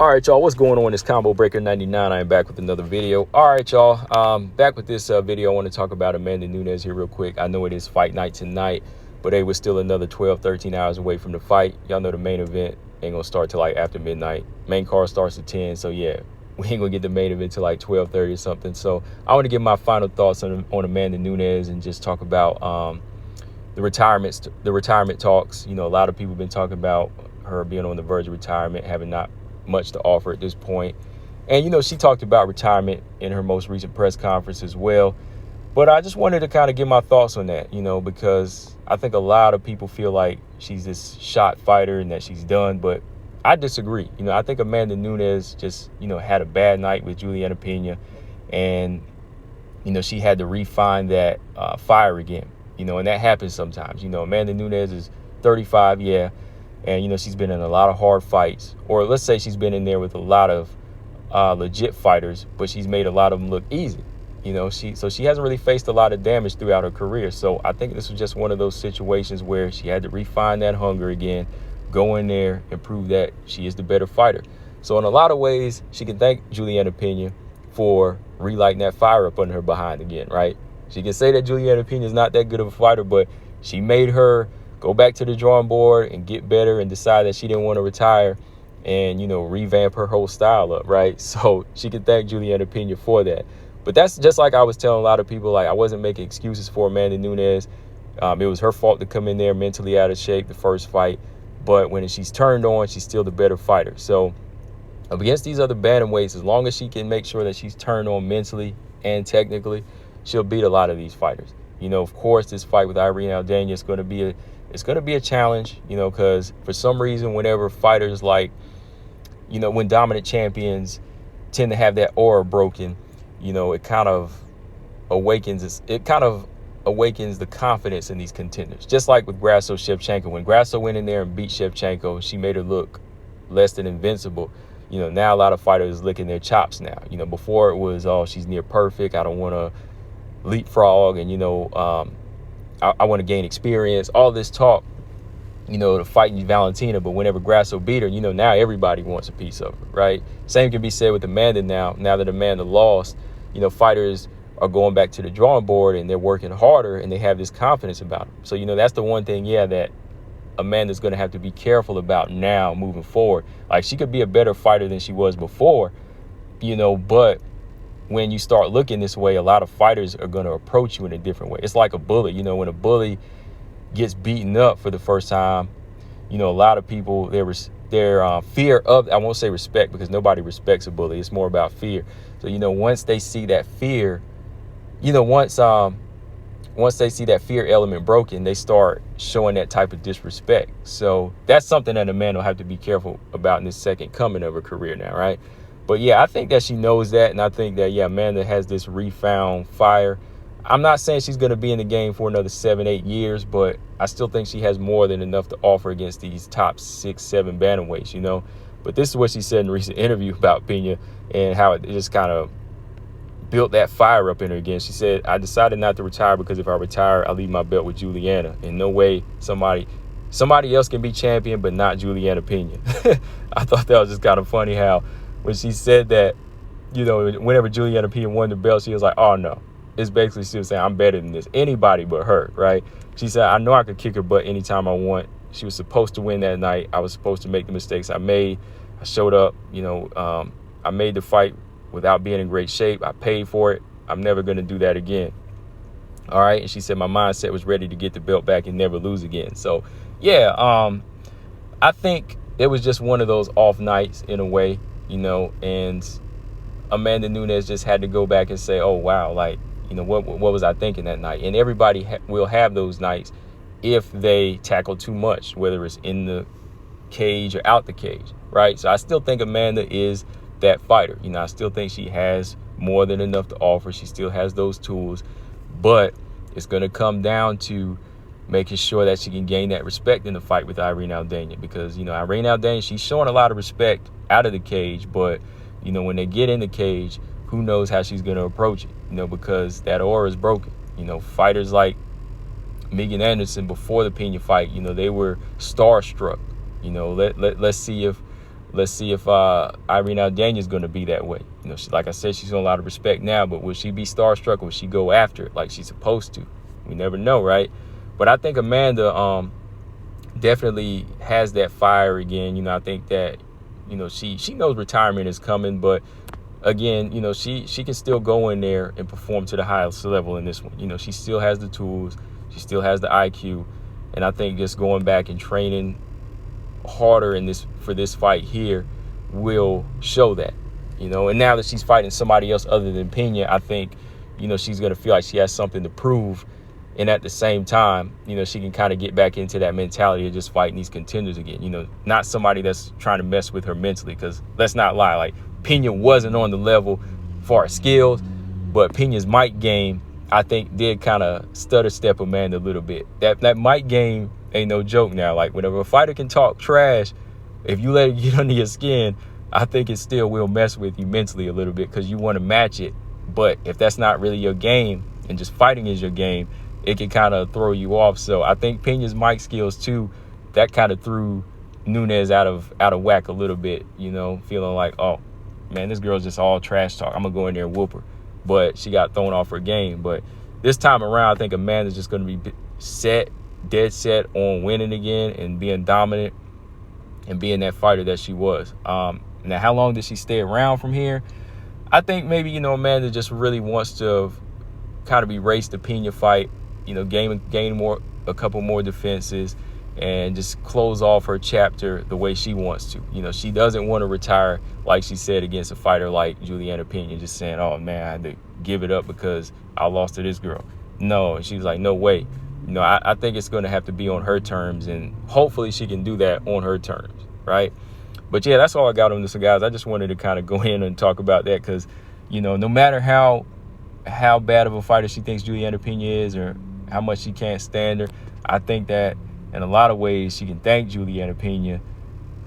All right, y'all, what's going on? It's Combo Breaker 99. I am back with another video. All right, y'all, back with this video. I want to talk about Amanda Nunes here real quick. I know it is fight night tonight, but hey, we're still another 12, 13 hours away from the fight. Y'all know the main event ain't going to start till like after midnight. Main card starts at 10, so yeah, we ain't going to get the main event till like 12:30 or something. So I want to give my final thoughts on Amanda Nunes and just talk about the retirement talks. You know, a lot of people have been talking about her being on the verge of retirement, having not much to offer at this point. And, you know, she talked about retirement in her most recent press conference as well. But I just wanted to kind of give my thoughts on that, you know, because I think a lot of people feel like she's this shot fighter and that she's done. But I disagree. You know, I think Amanda Nunes just, you know, had a bad night with Julianna Pena. And, you know, she had to refine that fire again, you know, and that happens sometimes. You know, Amanda Nunes is 35, yeah. And, you know, she's been in a lot of hard fights, or let's say she's been in there with a lot of legit fighters, but she's made a lot of them look easy. You know, she hasn't really faced a lot of damage throughout her career. So I think this was just one of those situations where she had to refine that hunger again, go in there and prove that she is the better fighter. So in a lot of ways, she can thank Julianna Pena for relighting that fire up under her behind again, right? She can say that Julianna Pena is not that good of a fighter, but she made her go back to the drawing board and get better and decide that she didn't want to retire and, you know, revamp her whole style up, right? So she can thank Julianna Pena for that. But that's just like I was telling a lot of people, like I wasn't making excuses for Amanda Nunes. It was her fault to come in there mentally out of shape the first fight. But when she's turned on, she's still the better fighter. So against these other bantamweights, as long as she can make sure that she's turned on mentally and technically, she'll beat a lot of these fighters. You know, of course, this fight with Irene Aldana is going to be a challenge, you know, because for some reason, whenever fighters like, you know, when dominant champions tend to have that aura broken, you know, it kind of awakens the confidence in these contenders. Just like with Grasso Shevchenko. When Grasso went in there and beat Shevchenko, she made her look less than invincible. You know, now a lot of fighters licking their chops now. You know, before it was, oh, she's near perfect, I don't want to leapfrog, and, you know, I want to gain experience, all this talk, you know, to fighting Valentina. But whenever Grasso beat her, you know, now everybody wants a piece of her, right? Same can be said with Amanda now that Amanda lost. You know, fighters are going back to the drawing board and they're working harder and they have this confidence about them. So, you know, that's the one thing, yeah, that Amanda's going to have to be careful about now moving forward. Like, she could be a better fighter than she was before, you know, but when you start looking this way, a lot of fighters are going to approach you in a different way. It's like a bully. You know, when a bully gets beaten up for the first time, you know, a lot of people, their fear of, I won't say respect because nobody respects a bully. It's more about fear. So, you know, once they see that fear, you know, once they see that fear element broken, they start showing that type of disrespect. So that's something that Amanda will have to be careful about in this second coming of her career now, right? But yeah, I think that she knows that, and I think that, yeah, Amanda has this refound fire. I'm not saying she's going to be in the game for another 7-8 years, but I still think she has more than enough to offer against these top 6-7 bantamweights, you know. But this is what she said in a recent interview about Pena and how it just kind of built that fire up in her again. She said, I decided not to retire because if I retire, I'll leave my belt with Julianna. In no way somebody else can be champion, but not Julianna Pena. I thought that was just kind of funny how when she said that, you know, whenever Julianna Pena won the belt, she was like, oh, no. It's basically she was saying, I'm better than this. Anybody but her, right? She said, I know I could kick her butt anytime I want. She was supposed to win that night. I was supposed to make the mistakes I made. I showed up, you know, I made the fight without being in great shape. I paid for it. I'm never going to do that again. All right. And she said, my mindset was ready to get the belt back and never lose again. So, yeah, I think it was just one of those off nights in a way, you know, and Amanda Nunes just had to go back and say, oh, wow, like, you know, what was I thinking that night? And everybody will have those nights if they tackle too much, whether it's in the cage or out the cage, right? So I still think Amanda is that fighter. You know, I still think she has more than enough to offer. She still has those tools, but it's going to come down to making sure that she can gain that respect in the fight with Irene Aldana, because, you know, Irene Aldana, she's showing a lot of respect out of the cage, but, you know, when they get in the cage, who knows how she's going to approach it, you know, because that aura is broken. You know, fighters like Megan Anderson before the Pena fight, you know, they were starstruck. You know, let's see if let's see if Irene Aldana is going to be that way. You know, like I said, she's on a lot of respect now, but will she be starstruck or will she go after it like she's supposed to? We never know, right? But I think Amanda definitely has that fire again. You know, I think that, you know, she knows retirement is coming, but again, you know, she can still go in there and perform to the highest level in this one. You know, she still has the tools, she still has the IQ, and I think just going back and training harder for this fight here will show that, you know. And now that she's fighting somebody else other than Pena, I think, you know, she's going to feel like she has something to prove. And at the same time, you know, she can kind of get back into that mentality of just fighting these contenders again, you know, not somebody that's trying to mess with her mentally, because let's not lie, like Pena wasn't on the level for her skills, but Pena's mic game, I think, did kind of stutter step Amanda a little bit. That mic game ain't no joke now. Like, whenever a fighter can talk trash, if you let it get under your skin, I think it still will mess with you mentally a little bit, because you want to match it. But if that's not really your game and just fighting is your game, it can kind of throw you off. So I think Pena's mic skills too, that kind of threw Nunes out of whack a little bit, you know, feeling like, oh man, this girl's just all trash talk, I'm gonna go in there and whoop her. But she got thrown off her game. But this time around, I think Amanda's just going to be dead set on winning again and being dominant and being that fighter that she was. Now, how long does she stay around from here? I think maybe, you know, Amanda just really wants to kind of erase the Pena fight, you know, gain a couple more defenses and just close off her chapter the way she wants to. You know, she doesn't want to retire, like she said, against a fighter like Julianna Pena, just saying, oh man, I had to give it up because I lost to this girl. No, she was like, no way. You know, I think it's going to have to be on her terms, and hopefully she can do that on her terms, right? But yeah, that's all I got on this, guys. I just wanted to kind of go in and talk about that because, you know, no matter how bad of a fighter she thinks Julianna Pena is or how much she can't stand her, I think that in a lot of ways she can thank Julianna Pena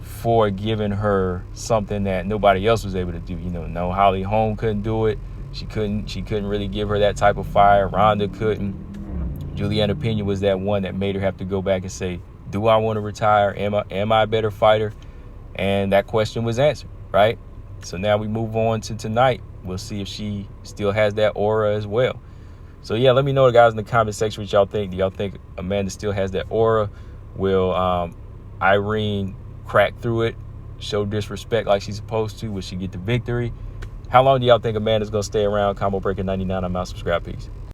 for giving her something that nobody else was able to do. You know, no, Holly Holm couldn't do it. She couldn't really give her that type of fire. Ronda couldn't. Julianna Pena was that one that made her have to go back and say, do I want to retire? Am I a better fighter? And that question was answered, right? So now we move on to tonight. We'll see if she still has that aura as well. So yeah, let me know, guys, in the comment section what y'all think. Do y'all think Amanda still has that aura? Will Irene crack through it, show disrespect like she's supposed to? Will she get the victory? How long do y'all think Amanda's going to stay around? Combo Breaker 99. I'm out. Subscribe. Peace.